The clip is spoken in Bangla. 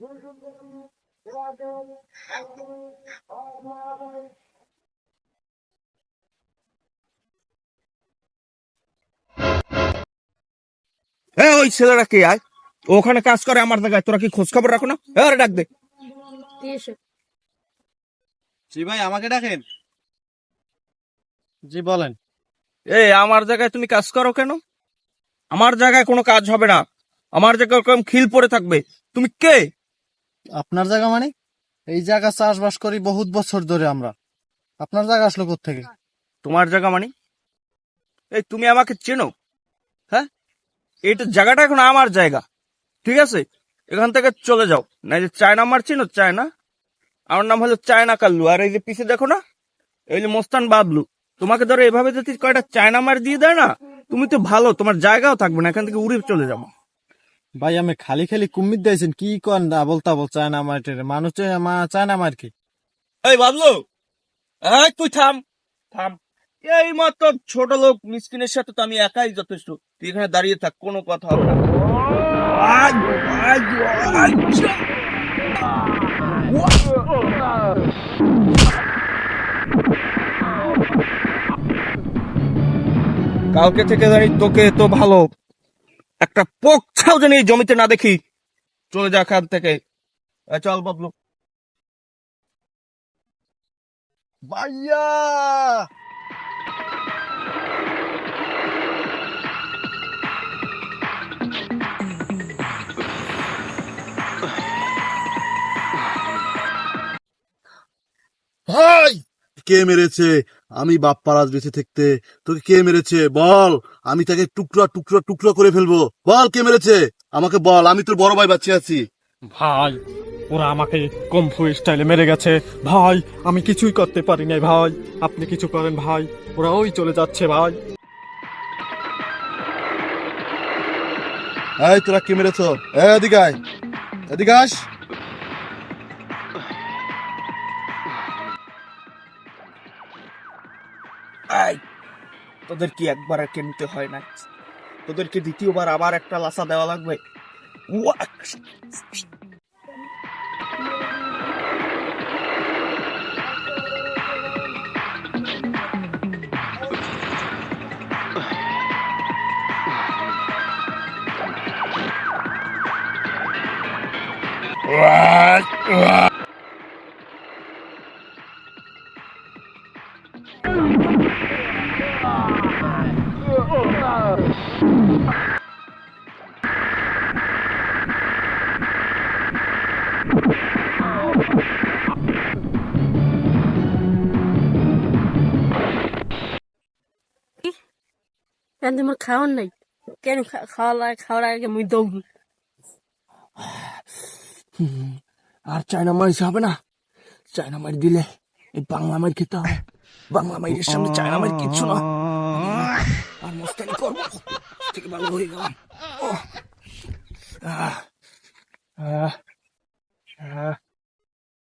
হ্যাঁ, ওই ছেলেরা কে আয়? ও ওখানে কাজ করে আমার জায়গায়, তোরা কি খোঁজ খবর রাখো না? এবারে ডাক দে। জি ভাই, আমাকে ডাকেন? জি বলেন। এই আমার জায়গায় তুমি কাজ করো কেন? আমার জায়গায় কোনো কাজ হবে না, আমার জায়গায় ওরকম খিল পড়ে থাকবে। তুমি কে? আপনার জায়গা মানে? এই জায়গা চাষবাস করি বহুত বছর ধরে আমরা। আপনার জায়গা আসলো কোত্থেকে? তোমার জায়গা মানে? এই তুমি আমাকে চেনো? হ্যাঁ, এইটা জায়গাটা এখন আমার জায়গা, ঠিক আছে? এখান থেকে চলে যাও, না যে চায়না মার চিনো? চায়না, আমার নাম হলো চায়না কাল্লু। আর এই যে পিছে দেখো না, এই যে মোস্তান বাবলু। তোমাকে ধরো এভাবে যদি কয়টা চায়না মার দিয়ে দেয় না, তুমি তো ভালো, তোমার জায়গাও থাকবে না, এখান থেকে উড়ে চলে যাবো। ভাই আমি খালি খালি কুমির দিয়েছেন কি কন না বলতা বল চায়না মার্কেট মানুষ চায়না মার্কেট। এই বাবলু, এই তুই থাম, থাম। এই মাত্র ছোট লোক মিসকিনের সাথে তো আমি একাই যথেষ্ট। তুই এখানে দাঁড়িয়ে থাক, কোনো কথা হবে না। আয়, আয়, আয়। কালকে থেকে জানি তোকে তো ভালো একটা পোকছাও জানি এই জমিতে না দেখি। চলে যা এখান থেকে। চল বাবলু। ভাইয়া ভাই, কে মেরেছে? আমি বাপ্পারাজ বেঁচে থাকতে তোকে কে মেরেছে বল? আমি তাকে টুকরা টুকরা টুকরা করে ফেলবো। বল কে মেরেছে, আমাকে বল, আমি তোর বড় ভাই বাচ্চা আছি। ভাই ওরা আমাকে কম্ফু স্টাইলে মেরে গেছে ভাই, আমি কিছুই করতে পারি নাই ভাই, আপনি কিছু করেন ভাই, ওরা ওই চলে যাচ্ছে ভাই। এই তোরা কে মেরেছ? এদিকে আয়, এদিকে আস। এই, তোদের কি একবার আর কিনতে হয় না? তোদেরকে দ্বিতীয়বার আবার একটা লাসা দেওয়া লাগবে? উয়া! কেন তোমার খাওয়ার নাই? কেন খাওয়ার আগে মুই দৌড়। আর চায়না মাইস হবে না। চায়না মাইর দিলে এই বাংলা মাইর খেতে হয়। বাংলা মাইরের সামনে চায়না মাইর কিচ্ছু না। আর মস্তানি করবো থেকে ভালো হয়ে গেলাম। আহ, আহ, আহ।